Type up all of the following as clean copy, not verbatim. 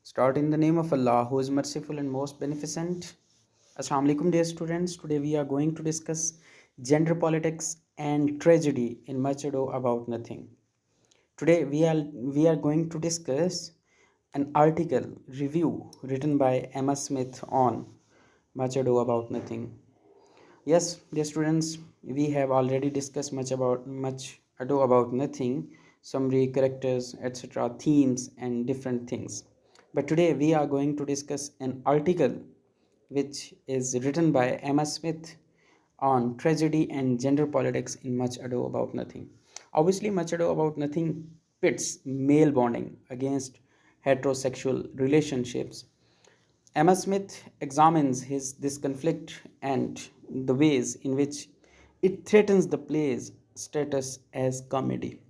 Start in the name of Allah, who is merciful and most beneficent. Assalamu alaikum, dear students. Today we are going to discuss gender politics and tragedy in Much Ado About Nothing. Today we are going to discuss an article review written by Emma Smith on Much Ado About Nothing. Yes, dear students, we have already discussed much ado about nothing, summary, characters, etc., themes, and different things. But today we are going to discuss an article which is written by Emma Smith on tragedy and gender politics in Much Ado About Nothing. Obviously, Much Ado About Nothing pits male bonding against heterosexual relationships. Emma Smith examines this conflict and the ways in which it threatens the play's status as comedy.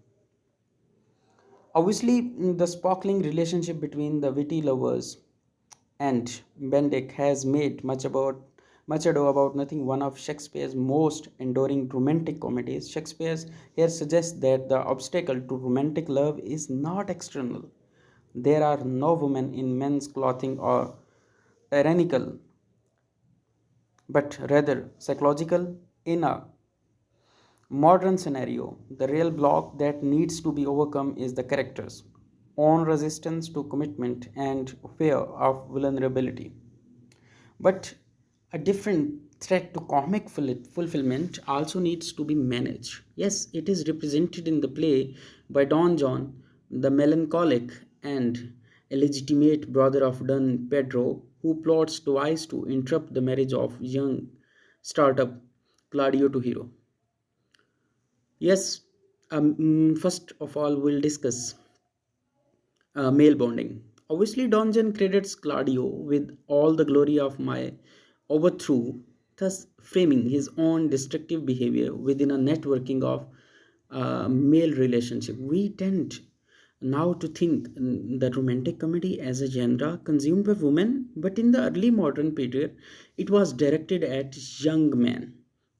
Obviously, the sparkling relationship between the witty lovers and Bendick has made Much Ado About Nothing one of Shakespeare's most enduring romantic comedies. Shakespeare here suggests that the obstacle to romantic love is not external. There are no women in men's clothing or tyrannical, but rather psychological. In a modern scenario, the real block that needs to be overcome is the character's own resistance to commitment and fear of vulnerability. But a different threat to comic fulfillment also needs to be managed. Yes, it is represented in the play by Don John, the melancholic and illegitimate brother of Don Pedro, who plots twice to interrupt the marriage of young startup Claudio to Hero. Yes, first of all, we'll discuss male bonding. Obviously, Donjon credits Claudio with all the glory of my overthrow, thus framing his own destructive behavior within a networking of male relationship. We tend now to think that romantic comedy as a genre consumed by women, but in the early modern period, it was directed at young men.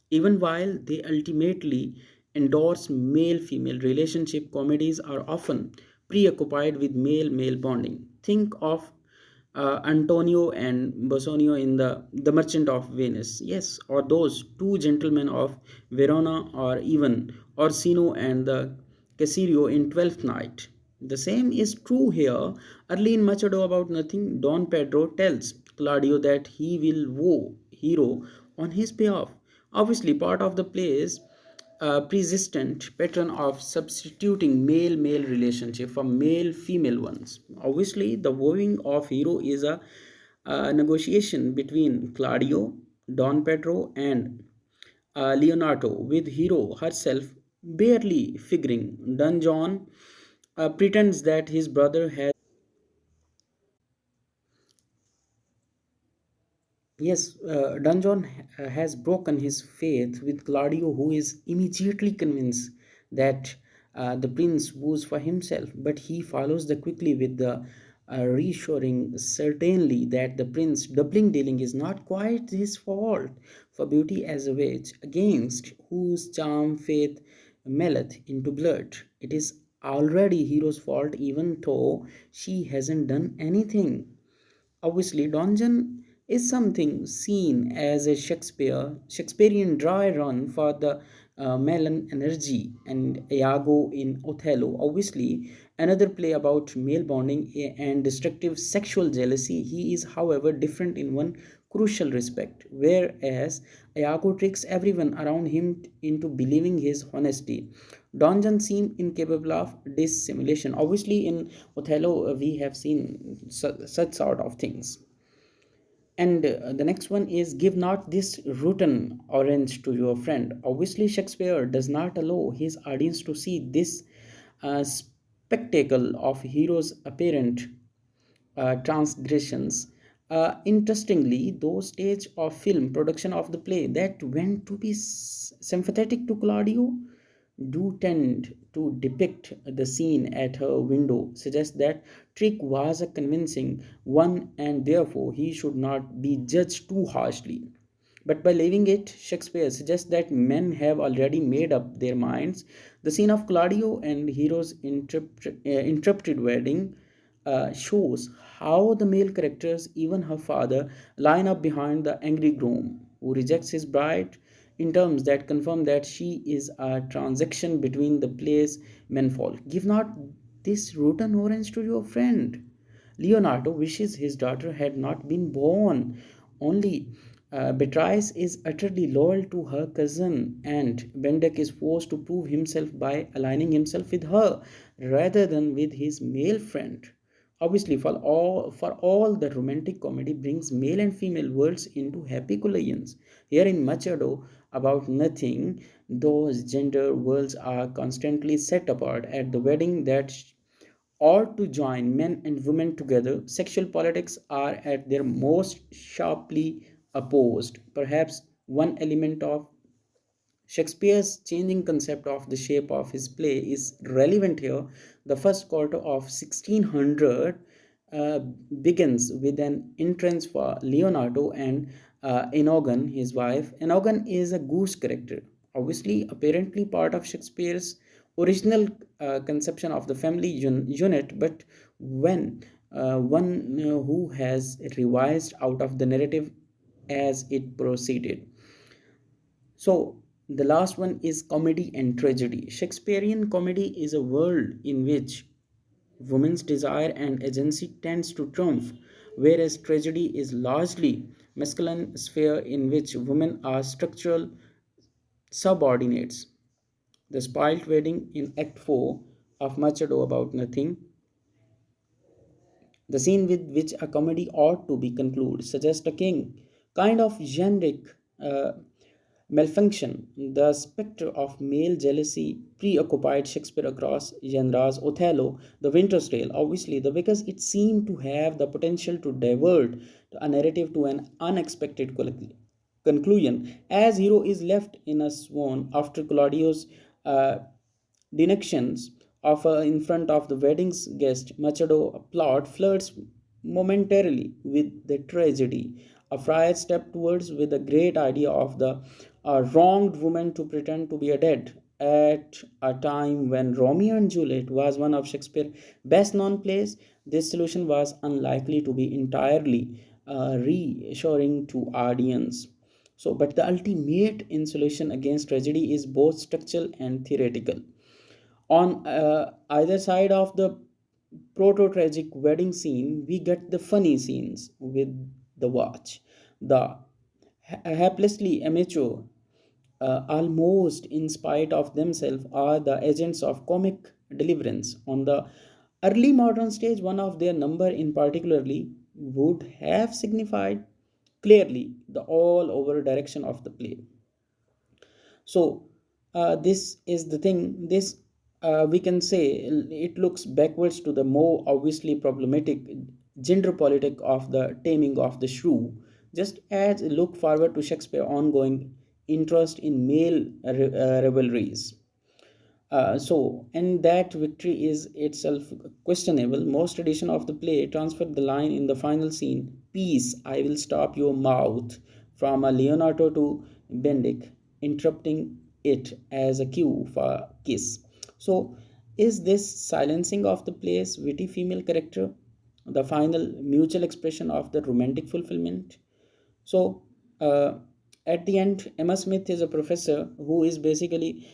Even while they ultimately endorse male female relationship, comedies are often preoccupied with male male bonding. Think of Antonio and Bassanio in the Merchant of Venice, yes, or those two gentlemen of Verona, or even Orsino and the Cassirio in Twelfth Night. The same is true here. Early in Much Ado About Nothing, Don Pedro tells Claudio that he will woo Hero on his payoff. Obviously, part of the play is a persistent pattern of substituting male-male relationship for male-female ones. Obviously, the wooing of Hero is a negotiation between Claudio, Don Pedro, and Leonardo, with Hero herself barely figuring. Don John pretends that his brother has. Yes, Dungeon has broken his faith with Claudio, who is immediately convinced that the prince woos for himself, but he follows the quickly with the reassuring certainly that the prince doubling dealing is not quite his fault, for beauty as a wage against whose charm faith melleth into blood. It is already hero's fault, even though she hasn't done anything. Obviously, Donjon is something seen as a Shakespearean dry run for the Melon energy, and Iago in Othello. Obviously, another play about male bonding and destructive sexual jealousy. He is, however, different in one crucial respect, whereas Iago tricks everyone around him into believing his honesty. Donjon seemed incapable of dissimulation. Obviously, in Othello, we have seen such sort of things. And the next one is give not this rotten orange to your friend. Obviously, Shakespeare does not allow his audience to see this spectacle of heroes' apparent transgressions. Interestingly, those stage of film production of the play that went to be sympathetic to Claudio do tend to depict the scene at her window, suggests that Trick was a convincing one and therefore he should not be judged too harshly. But by leaving it, Shakespeare suggests that men have already made up their minds. The scene of Claudio and Hero's interrupted wedding shows how the male characters, even her father, line up behind the angry groom who rejects his bride in terms that confirm that she is a transaction between the play's menfolk. Give not this rotten orange to your friend. Leonardo wishes his daughter had not been born. Only Beatrice is utterly loyal to her cousin, and Bendak is forced to prove himself by aligning himself with her rather than with his male friend. Obviously, for all the romantic comedy brings male and female worlds into happy collisions. Here in Machado, about nothing, those gender worlds are constantly set apart at the wedding that or to join men and women together, sexual politics are at their most sharply opposed. Perhaps one element of Shakespeare's changing concept of the shape of his play is relevant here. The first quarter of 1600 uh, begins with an entrance for Leonardo and Enogon, his wife. Enogon is a goose character, obviously, apparently part of Shakespeare's original conception of the family unit, but when one who has revised out of the narrative as it proceeded. So, the last one is comedy and tragedy. Shakespearean comedy is a world in which woman's desire and agency tends to triumph, whereas tragedy is largely masculine sphere in which women are structural subordinates. The spoiled wedding in Act 4 of Machado about nothing, the scene with which a comedy ought to be concluded, suggests a king kind of generic uh, malfunction. The spectre of male jealousy preoccupied Shakespeare across genres. Othello, The Winter's Tale, obviously, because it seemed to have the potential to divert a narrative to an unexpected conclusion, as hero is left in a swoon after Claudio's uh, denunciations of in front of the wedding's guest. Machado plot flirts momentarily with the tragedy. A friar stepped towards with the great idea of the wronged woman to pretend to be a dead at a time when Romeo and Juliet was one of Shakespeare's best known plays. This solution was unlikely to be entirely reassuring to audience. So, but the ultimate insulation against tragedy is both structural and theoretical. On either side of the proto tragic wedding scene, we get the funny scenes with the watch, the haplessly amateur, almost in spite of themselves, are the agents of comic deliverance. On the early modern stage, one of their number in particularly would have signified clearly the all over direction of the play. So this is the thing. This we can say it looks backwards to the more obviously problematic gender politic of the taming of the shrew. Just as look forward to Shakespeare ongoing interest in male rivalries. And that victory is itself questionable. Most edition of the play transferred the line in the final scene, "Peace, I will stop your mouth," from a Leonardo to Bendick, interrupting it as a cue for kiss. So, is this silencing of the play's witty female character the final mutual expression of the romantic fulfillment? So, uh, at the end, Emma Smith is a professor who is basically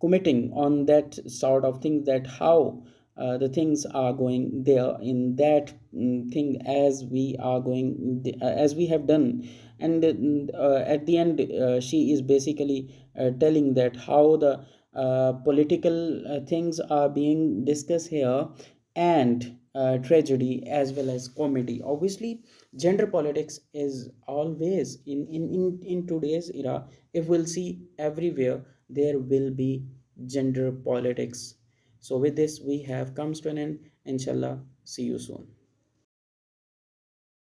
committing on that sort of thing, that how the things are going there in that thing as we are going as we have done. And at the end she is basically telling that how the political things are being discussed here, and tragedy as well as comedy. Obviously, gender politics is always in today's era. If we'll see everywhere, there will be gender politics. So with this we have comes to an end. Inshallah, see you soon.